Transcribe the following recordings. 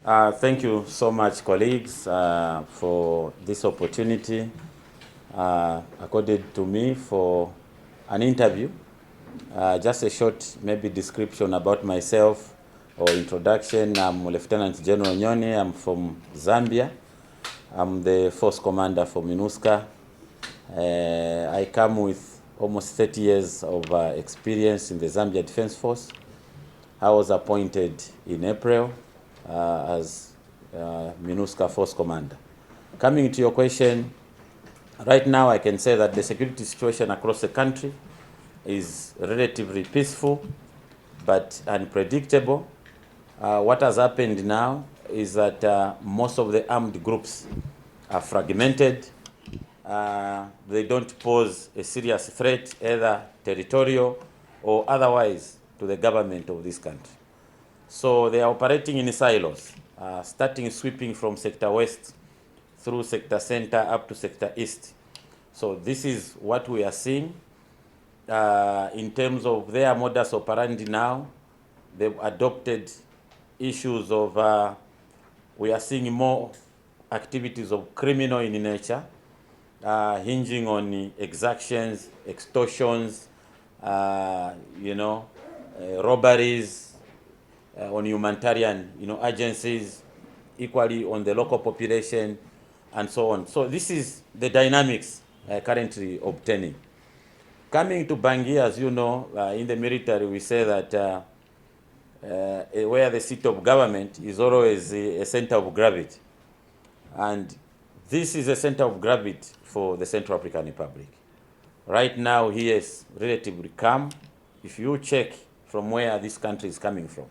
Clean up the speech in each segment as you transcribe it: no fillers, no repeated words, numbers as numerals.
Thank you so much, colleagues, for this opportunity accorded to me for an interview. Just a short, maybe, description about myself or introduction. I'm Lieutenant General Nyone. I'm from Zambia. I'm the Force Commander for MINUSCA. I come with almost 30 years of experience in the Zambia Defense Force. I was appointed in April as MINUSCA Force Commander. Coming to your question, right now I can say that the security situation across the country is relatively peaceful but unpredictable. What has happened now is that most of the armed groups are fragmented. They don't pose a serious threat, either territorial or otherwise, to the government of this country. So they are operating in silos, starting sweeping from Sector West through Sector Center up to Sector East. So this is what we are seeing. In terms of their modus operandi now, they've adopted issues of, we are seeing more activities of criminal in nature, hinging on exactions, extortions, robberies, on humanitarian, agencies, equally on the local population, and so on. So this is the dynamics currently obtaining. Coming to Bangui, as you know, in the military we say that where the seat of government is always a center of gravity. And this is a center of gravity for the Central African Republic. Right now, here is relatively calm. If you check from where this country is coming from.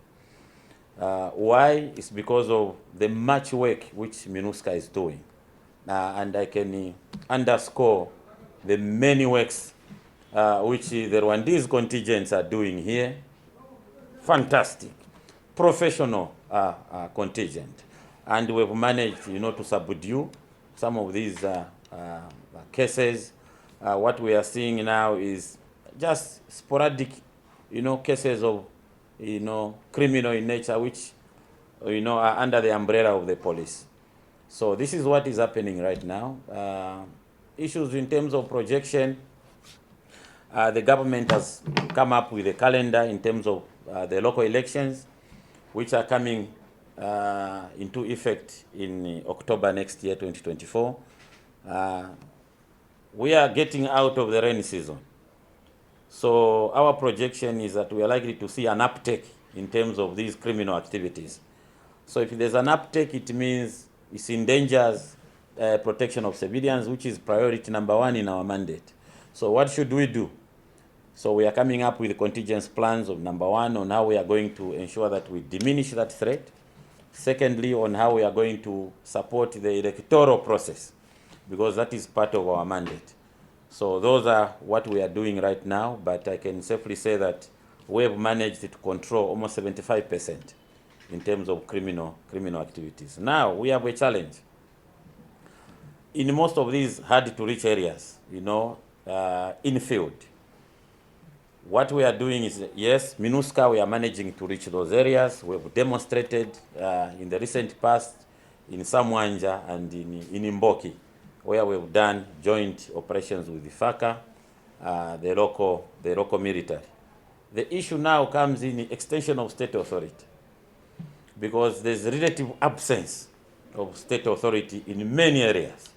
Why? It's because of the much work which MINUSCA is doing. And I can underscore the many works which the Rwandese contingents are doing here. Fantastic, professional contingent. And we've managed, to subdue some of these cases. What we are seeing now is just sporadic, cases of, criminal in nature, which, are under the umbrella of the police. So this is what is happening right now. Issues in terms of projection, the government has come up with a calendar in terms of the local elections, which are coming into effect in October next year, 2024. We are getting out of the rainy season. So our projection is that we are likely to see an uptake in terms of these criminal activities. So if there's an uptake, it means it endangers protection of civilians, which is priority number one in our mandate. So what should we do? So we are coming up with contingency plans of number one, on how we are going to ensure that we diminish that threat. Secondly, on how we are going to support the electoral process, because that is part of our mandate. So those are what we are doing right now, but I can safely say that we have managed to control almost 75% in terms of criminal activities. Now we have a challenge. In most of these hard-to-reach areas, in field, what we are doing is, yes, MINUSCA, we are managing to reach those areas. We have demonstrated in the recent past in Samwanja and in Mboki, where we've done joint operations with the FACA, the local military. The issue now comes in the extension of state authority, because there's a relative absence of state authority in many areas.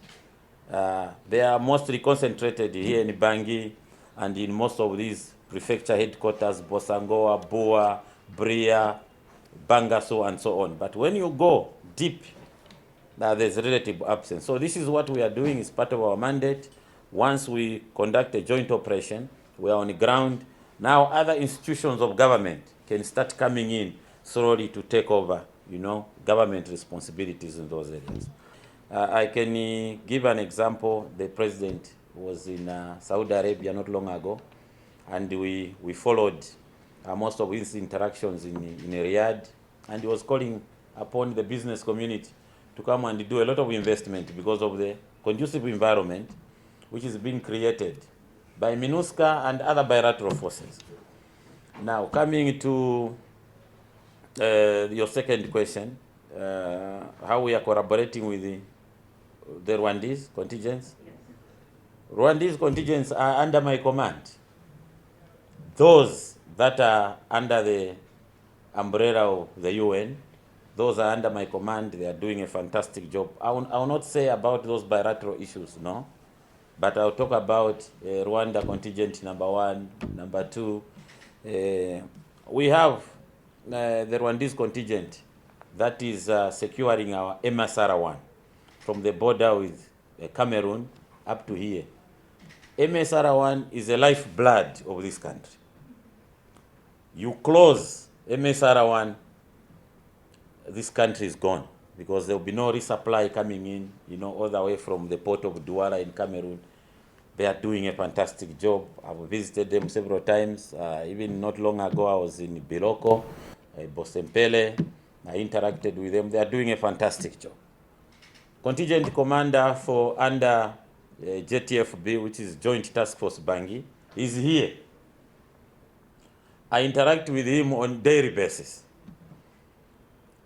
They are mostly concentrated here in Bangui and in most of these prefecture headquarters, Bosangoa, Bua, Bria, Bangaso, and so on. But when you go deep, there's a relative absence. So this is what we are doing. It's part of our mandate. Once we conduct a joint operation, we are on the ground. Now other institutions of government can start coming in slowly to take over, government responsibilities in those areas. I can give an example. The president was in Saudi Arabia not long ago, and we followed most of his interactions in Riyadh, and he was calling upon the business community to come and do a lot of investment because of the conducive environment which is being created by MINUSCA and other bilateral forces. Now, coming to your second question, how we are collaborating with the Rwandese contingents. Yes. Rwandese contingents are under my command. Those that are under the umbrella of the UN, those are under my command. They are doing a fantastic job. I will not say about those bilateral issues, no, but I'll talk about Rwanda contingent number 1, number 2. We have the Rwandese contingent that is securing our MSR1 from the border with Cameroon up to here. MSR1 is the lifeblood of this country. You close MSR1, this country is gone, because there will be no resupply coming in, you know, all the way from the port of Douala in Cameroon. They are doing a fantastic job. I've visited them several times. Even not long ago, I was in Biloko, Bosempele. I interacted with them. They are doing a fantastic job. Contingent commander for under JTFB, which is Joint Task Force Bangi, is here. I interact with him on daily basis.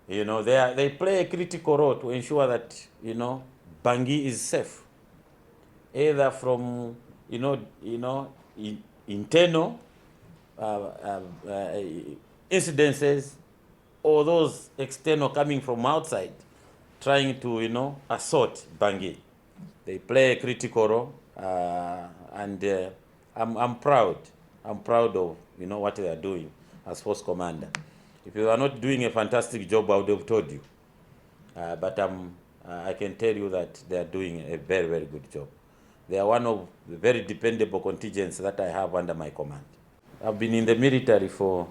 You know, they play a critical role to ensure that, you know, Bangi is safe, either from, internal incidences, or those external coming from outside, trying to, assault Bangi. They play a critical role, and I'm proud. I'm proud of, what they are doing as Force Commander. If you are not doing a fantastic job, I would have told you. But I can tell you that they are doing a very, very good job. They are one of the very dependable contingents that I have under my command. I've been in the military for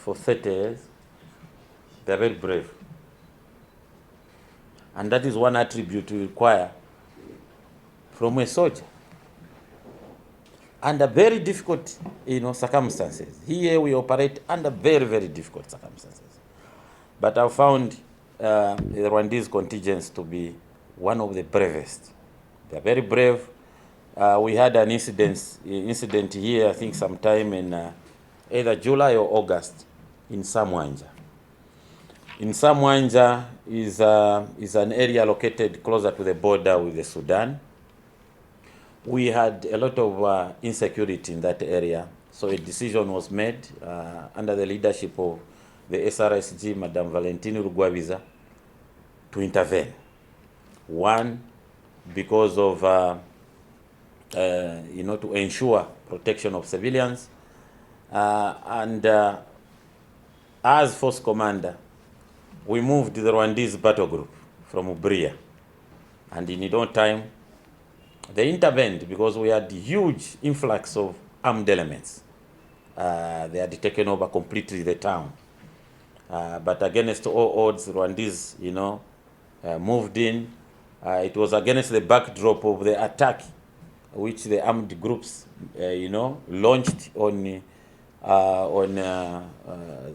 30 years. They are very brave. And that is one attribute we require from a soldier. Under very difficult, circumstances. Here we operate under very, very difficult circumstances. But I've found the Rwandese contingents to be one of the bravest. They're very brave. We had an incident here, I think sometime in either July or August, in Samwanja. In Samwanja is an area located closer to the border with the Sudan. We had a lot of insecurity in that area, so a decision was made under the leadership of the SRSG, Madame Valentine Rugwabiza, to intervene. One, because of, to ensure protection of civilians, and as Force Commander, we moved the Rwandese battle group from Ubria, and in no time, they intervened because we had huge influx of armed elements. They had taken over completely the town. But against all odds, Rwandese, moved in. It was against the backdrop of the attack which the armed groups, launched on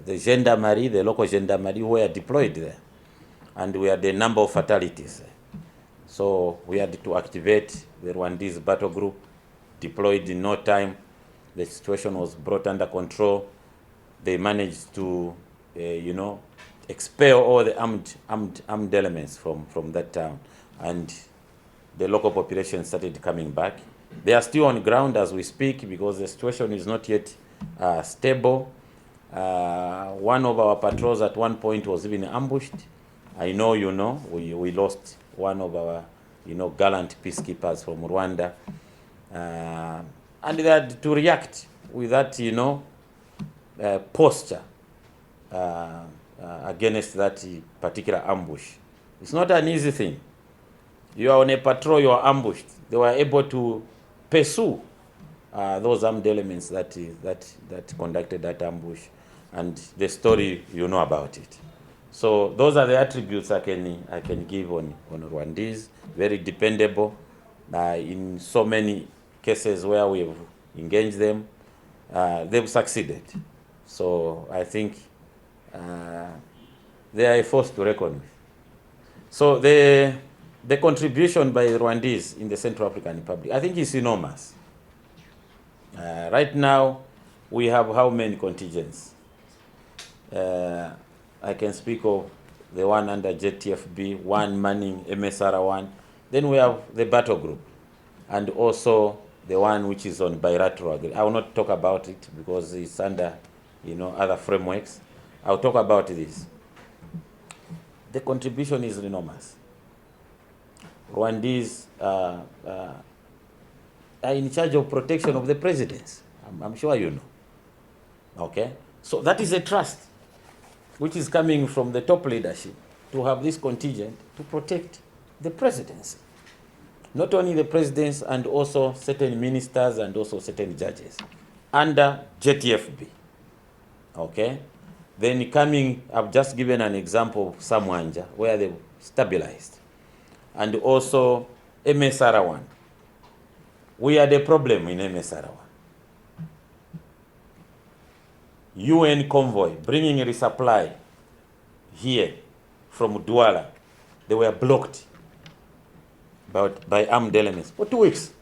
the gendarmerie, the local gendarmerie, who were deployed there. And we had a number of fatalities. So we had to activate the Rwandese battle group, deployed in no time. The situation was brought under control. They managed to, expel all the armed elements from that town. And the local population started coming back. They are still on ground as we speak because the situation is not yet stable. One of our patrols at one point was even ambushed. I know we lost one of our, gallant peacekeepers from Rwanda. And they had to react with that, posture against that particular ambush. It's not an easy thing. You are on a patrol, you are ambushed. They were able to pursue those armed elements that conducted that ambush. And the story, about it. So those are the attributes I can give on Rwandese. Very dependable. In so many cases where we've engaged them, they've succeeded. So I think they are a force to reckon with. So the contribution by Rwandese in the Central African Republic, I think, is enormous. Right now, we have how many contingents? I can speak of the one under JTFB, one manning MSR1. Then we have the battle group, and also the one which is on bilateral agreement. I will not talk about it because it's under, other frameworks. I'll talk about this. The contribution is enormous. Rwandese are in charge of protection of the presidents. I'm sure you know. Okay? So that is a trust which is coming from the top leadership to have this contingent to protect the presidency. Not only the presidents, and also certain ministers and also certain judges under JTFB. Okay? Then coming, I've just given an example of Samwanja where they stabilized. And also MSR1. We had a problem in MSR1. UN convoy bringing a resupply here from Douala. They were blocked by armed elements for 2 weeks.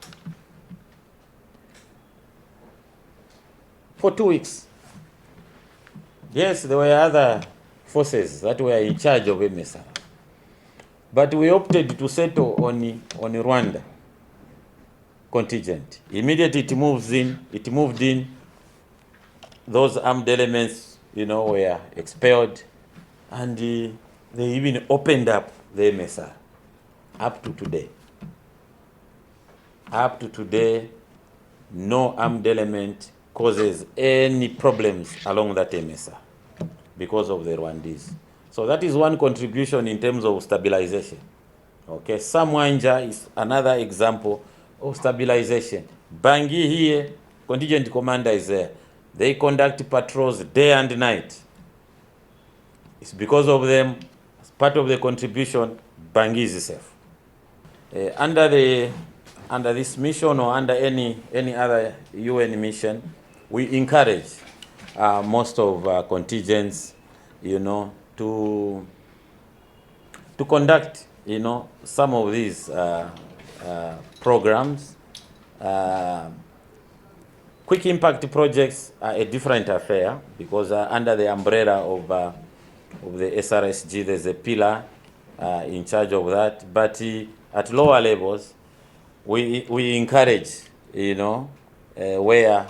For 2 weeks. Yes, there were other forces that were in charge of MSR. But we opted to settle on Rwanda contingent. Immediately it moved in. Those armed elements, were expelled, and they even opened up the MSR up to today. Up to today, no armed element causes any problems along that MSR because of the Rwandese. So that is one contribution in terms of stabilization. Okay, Samwanja is another example of stabilization. Bangi here, contingent commander is there. They conduct patrols day and night. It's because of them, as part of the contribution, Bangi is safe. Under this mission or under any other UN mission, we encourage most of contingents, to conduct, some of these programs. Quick impact projects are a different affair because under the umbrella of the SRSG, there's a pillar in charge of that. But at lower levels, we encourage, where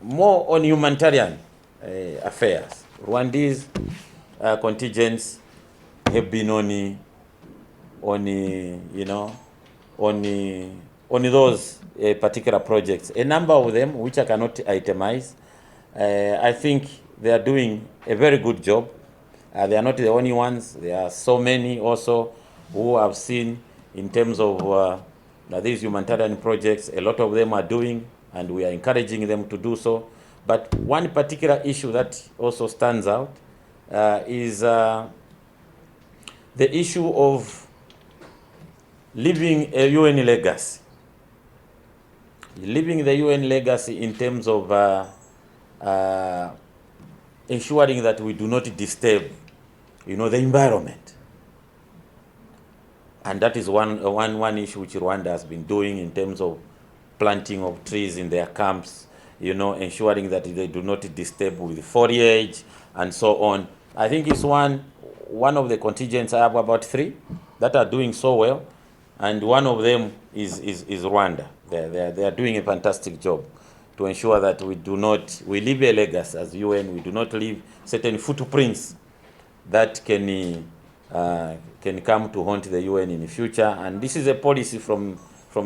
more on humanitarian affairs. Rwandese contingents have been on those particular projects. A number of them, which I cannot itemize. I think they are doing a very good job. They are not the only ones. There are so many also who have seen in terms of these humanitarian projects. A lot of them are doing, and we are encouraging them to do so. But one particular issue that also stands out is the issue of leaving a UN legacy. Leaving the UN legacy in terms of ensuring that we do not disturb, the environment. And that is one issue which Rwanda has been doing in terms of planting of trees in their camps, ensuring that they do not disturb with foliage and so on. I think it's one of the contingents. I have about 3 that are doing so well, and one of them is Rwanda. They are doing a fantastic job to ensure that we leave a legacy as UN. We do not leave certain footprints that can come to haunt the UN in the future. And this is a policy from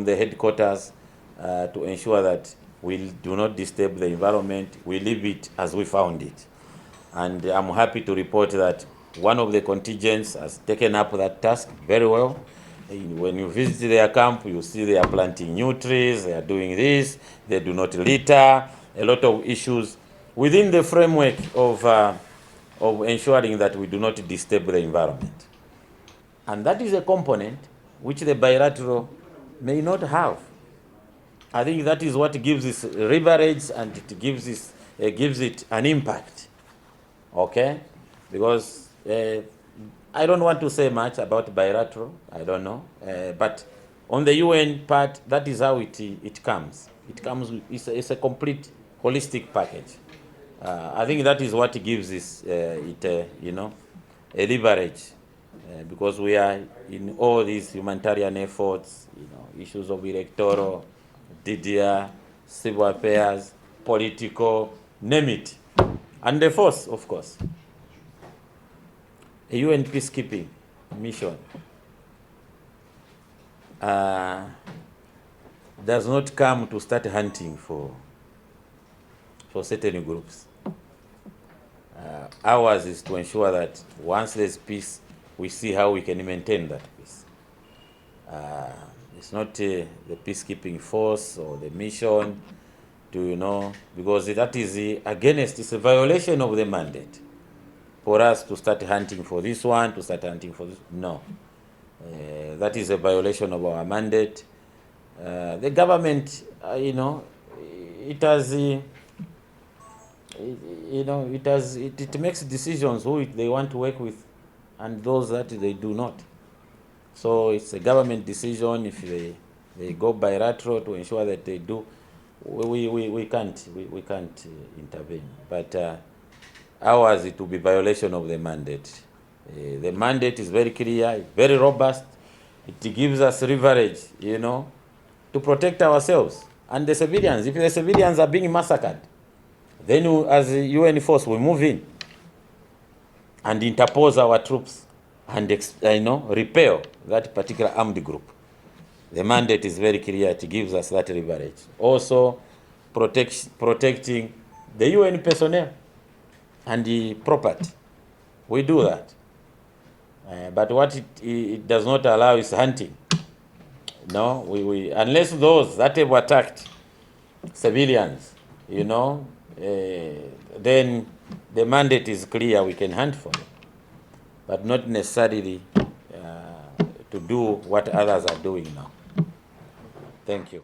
the headquarters to ensure that we do not disturb the environment. We leave it as we found it. And I'm happy to report that one of the contingents has taken up that task very well. When you visit their camp, you see they are planting new trees, they are doing this, they do not litter, a lot of issues within the framework of ensuring that we do not disturb the environment. And that is a component which the bilateral may not have. I think that is what gives this leverage, and it gives it an impact. Okay? Because I don't want to say much about bilateral. I don't know. But on the UN part, that is how it comes. It comes. It's a complete holistic package. I think that is what gives this a leverage because we are in all these humanitarian efforts, issues of electoral, DDR, civil affairs, political, name it, and the force, of course. A UN peacekeeping mission does not come to start hunting for certain groups. Ours is to ensure that once there's peace, we see how we can maintain that peace. It's not the peacekeeping force or the mission to, because that is against, it's a violation of the mandate for us to start hunting for this one, to start hunting for this. No. That is a violation of our mandate. The government, it has, it makes decisions who they want to work with and those that they do not. So it's a government decision. If they go bilateral to ensure that they do, we can't intervene. But ours, it will be violation of the mandate. The mandate is very clear, very robust. It gives us leverage, to protect ourselves and the civilians. If the civilians are being massacred, then we, as a UN force, we move in and interpose our troops and repel that particular armed group. The mandate is very clear. It gives us that leverage. Also, protecting the UN personnel and the property. We do that. But what it does not allow is hunting. No, we unless those that have attacked civilians, then the mandate is clear. We can hunt for them, but not necessarily to do what others are doing now. Thank you.